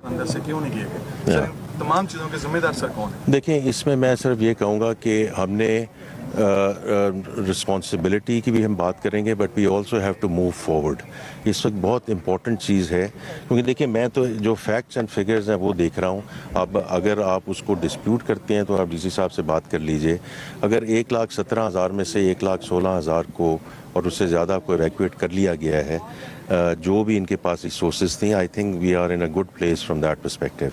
अंदर से क्यों नहीं किए गए? सर, तमाम चीज़ों के जिम्मेदार सर कौन है? देखिए, इसमें मैं सिर्फ ये कहूँगा कि हमने रिस्पॉन्सिबिलिटी की भी हम बात करेंगे, but we also have to move forward. इस वक्त बहुत इंपॉर्टेंट चीज़ है, क्योंकि देखिए मैं तो जो फैक्ट्स एंड फिगर्स हैं वो देख रहा हूँ। अब अगर आप उसको डिस्प्यूट करते हैं तो आप डीसी साहब से बात कर लीजिए। अगर 1,17,000 में से 1,16,000 को और उससे ज़्यादा को इवैक्यूएट कर लिया गया है, जो भी इनके पास रिसोर्सेज थी, I think we are in a good place from that perspective.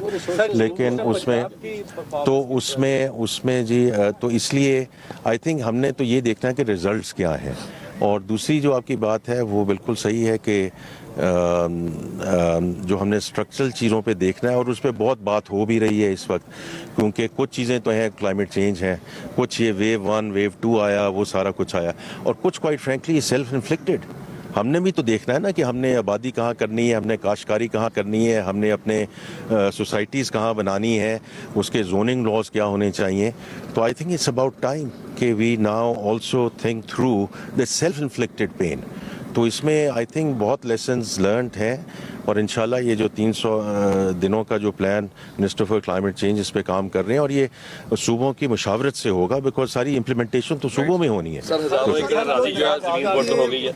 लेकिन उसमें जी तो इसलिए आई थिंक हमने तो ये देखना है कि रिजल्ट्स क्या हैं। और दूसरी जो आपकी बात है वो बिल्कुल सही है कि जो हमने स्ट्रक्चरल चीज़ों पे देखना है, और उस पर बहुत बात हो भी रही है इस वक्त, क्योंकि कुछ चीज़ें तो हैं, क्लाइमेट चेंज है, कुछ ये वेव 1 वेव 2 आया, वो सारा कुछ आया, और कुछ क्वाइट फ्रैंकली सेल्फ इन्फ्लिक्टेड। हमने भी तो देखना है ना कि हमने आबादी कहाँ करनी है, हमने काश्तकारी कहाँ करनी है, हमने अपने सोसाइटीज़ कहाँ बनानी है, उसके जोनिंग लॉज क्या होने चाहिए। तो I think it's about time कि we now also think through the self inflicted pain. तो इसमें आई थिंक बहुत लेसन्स लर्नड हैं, और इंशाल्लाह ये जो 300 दिनों का जो plan minister for climate change इस पे काम कर रहे हैं, और ये सूबों की मुशावरत से होगा, बिकॉज सारी इम्प्लीमेंटेशन तो सूबों में होनी है। सर, हज़ारों एकड़ राजी जो है ज़मीन बर्द हो गई है,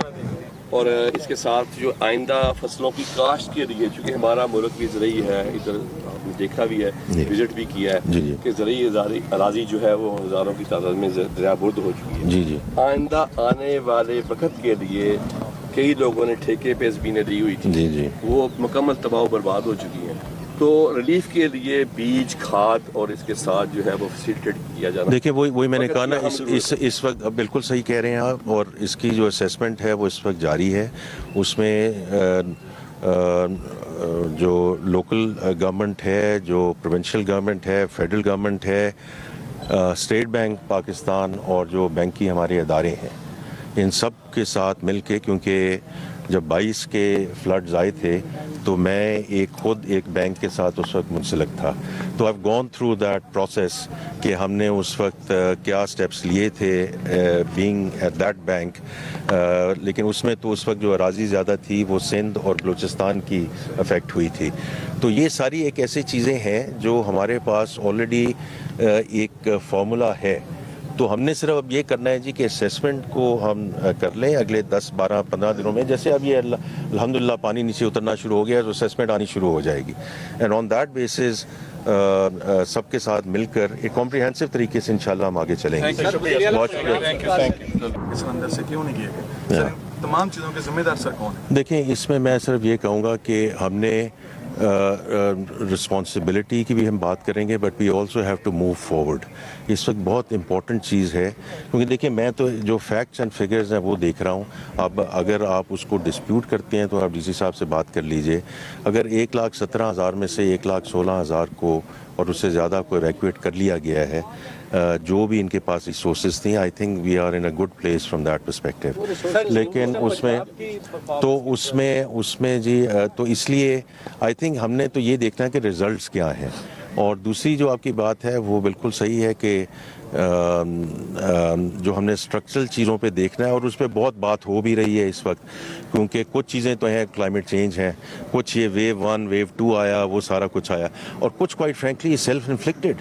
और इसके साथ जो आइंदा फसलों की काश्त के लिए, चूँकि हमारा मुल्क भी ज़रूरी है, इधर आपने देखा भी है, विजिट भी किया है कि ज़रूरी अराजी जो है वो हज़ारों की तादाद में दरिया बुर्द हो चुकी है। जी। आइंदा आने वाले वक्त के लिए कई लोगों ने ठेके पे ज़मीनें दी हुई थी, जी, वो मुकम्मल तबाह बर्बाद हो चुकी हैं। तो रिलीफ के लिए बीज, खाद और इसके साथ जो है वो फैसिलिटेट किया जाना। देखिए वही मैंने कहा ना, इस वक्त बिल्कुल सही कह रहे हैं आप, और इसकी जो असेसमेंट है वो इस वक्त जारी है। उसमें जो लोकल गवर्नमेंट है, जो प्रोविंशियल गवर्नमेंट है, फेडरल गवर्नमेंट है, स्टेट बैंक पाकिस्तान, और जो बैंकी हमारे अदारे हैं, इन सब के साथ मिलके, क्योंकि जब 22 के फ्लड्स आए थे तो मैं खुद एक बैंक के साथ उस वक्त मुंसलिक था, तो I have gone through that process कि हमने उस वक्त क्या स्टेप्स लिए थे बीइंग एट दैट बैंक। लेकिन उसमें तो उस वक्त जो अराजी ज़्यादा थी वो सिंध और बलूचिस्तान की अफेक्ट हुई थी। तो ये सारी एक ऐसी चीज़ें हैं जो हमारे पास ऑलरेडी एक फार्मूला है। तो हमने सिर्फ अब ये करना है जी कि असेसमेंट को हम कर लें अगले 10, 12, 15 दिनों में। जैसे अब ये अल्हम्दुलिल्लाह पानी नीचे उतरना शुरू हो गया है, तो असेसमेंट आनी शुरू हो जाएगी, एंड ऑन दैट बेसिस सबके साथ मिलकर एक कॉम्प्रिहेंसिव तरीके से इंशाल्लाह हम आगे चलेंगे। बहुत शुक्रिया। इस अंदर से क्यों नहीं किए गए? सर, तमाम चीज़ों के जिम्मेदार सर कौन है? देखिए, इसमें मैं सिर्फ ये कहूँगा कि हमने रिस्पॉन्सिबिलिटी की भी हम बात करेंगे, but we also have to move forward. इस वक्त बहुत इंपॉर्टेंट चीज़ है, क्योंकि देखिए मैं तो जो फैक्ट्स एंड फिगर्स हैं वो देख रहा हूँ। अब अगर आप उसको डिस्प्यूट करते हैं तो आप डीसी साहब से बात कर लीजिए। अगर 1,17,000 में से 1,16,000 को और उससे ज़्यादा को इवैक्यूएट कर लिया गया है, जो भी इनके पास रिसोर्सेज थी, I think we are in a good place from that perspective. लेकिन उसमें जी तो इसलिए आई थिंक हमने तो ये देखना है कि रिजल्ट्स क्या हैं। और दूसरी जो आपकी बात है वो बिल्कुल सही है कि जो हमने स्ट्रक्चरल चीज़ों पे देखना है, और उस पर बहुत बात हो भी रही है इस वक्त, क्योंकि कुछ चीज़ें तो हैं, क्लाइमेट चेंज है, कुछ ये वेव 1 वेव 2 आया, वो सारा कुछ आया, और कुछ क्वाइट फ्रैंकली सेल्फ इन्फ्लिक्टेड।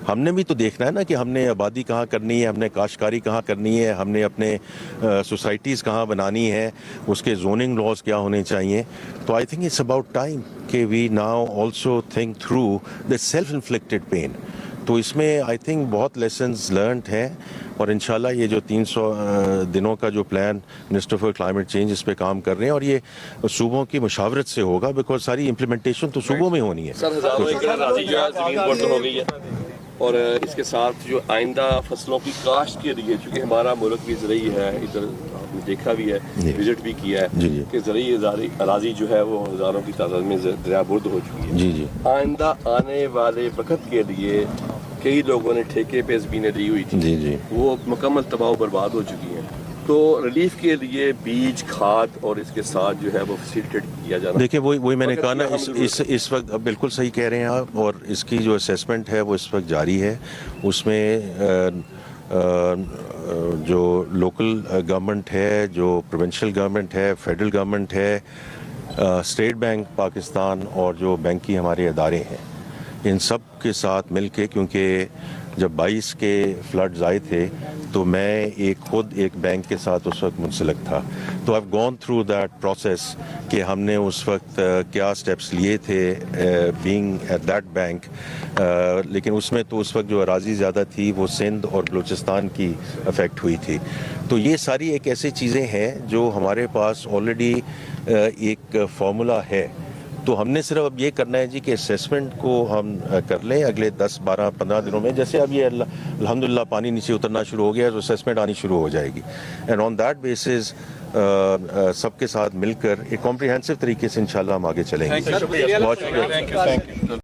हमने भी तो देखना है ना कि हमने आबादी कहाँ करनी है, हमने काश्तकारी कहाँ करनी है, हमने अपने सोसाइटीज़ कहाँ बनानी है, उसके जोनिंग लॉज क्या होने चाहिए। तो I think it's about time कि we now also think through the self inflicted pain. तो इसमें आई थिंक बहुत लेसन्स लर्नड हैं, और इंशाल्लाह ये जो 300 दिनों का जो plan minister for climate change इस पे काम कर रहे हैं, और ये सूबों की मुशावरत से होगा, बिकॉज सारी इम्प्लीमेंटेशन तो सूबों में होनी है। सर, हज़ारों एकड़ राजी जो है ज़मीन बर्द हो गई है, और इसके साथ जो आइंदा फसलों की काश्त के लिए, चूँकि हमारा मुल्क भी ज़रूरी है, इधर आपने देखा भी है, विजिट भी किया है कि ज़रूरी अराजी जो है वो हज़ारों की तादाद में दरिया बुर्द हो चुकी है। जी। आइंदा आने वाले वक्त के लिए कई लोगों ने ठेके पे ज़मीनें दी हुई थी, जी, वो मुकम्मल तबाह बर्बाद हो चुकी हैं। तो रिलीफ के लिए बीज, खाद और इसके साथ जो है वो फैसिलिटेट किया जाना। देखिए वही मैंने कहा ना, इस वक्त बिल्कुल सही कह रहे हैं आप, और इसकी जो असेसमेंट है वो इस वक्त जारी है। उसमें जो लोकल गवर्नमेंट है, जो प्रोविंशियल गवर्नमेंट है, फेडरल गवर्नमेंट है, स्टेट बैंक पाकिस्तान और जो बैंकी हमारे अदारे हैं, इन सब के साथ मिलके, क्योंकि जब 22 के फ्लड्स आए थे तो मैं खुद एक बैंक के साथ उस वक्त मुंसलिक था, तो I have gone through that process कि हमने उस वक्त क्या स्टेप्स लिए थे बीइंग एट दैट बैंक। लेकिन उसमें तो उस वक्त जो अराजी ज़्यादा थी वो सिंध और बलूचिस्तान की अफेक्ट हुई थी। तो ये सारी एक ऐसी चीज़ें हैं जो हमारे पास ऑलरेडी एक फार्मूला है। तो हमने सिर्फ अब ये करना है जी कि असेसमेंट को हम कर लें अगले 10, 12, 15 दिनों में। जैसे अब ये अल्हम्दुलिल्लाह पानी नीचे उतरना शुरू हो गया तो असेसमेंट आनी शुरू हो जाएगी, एंड ऑन दैट बेसिस सबके साथ मिलकर एक कॉम्प्रिहेंसिव तरीके से इंशाल्लाह हम आगे चलेंगे। बहुत शुक्रिया।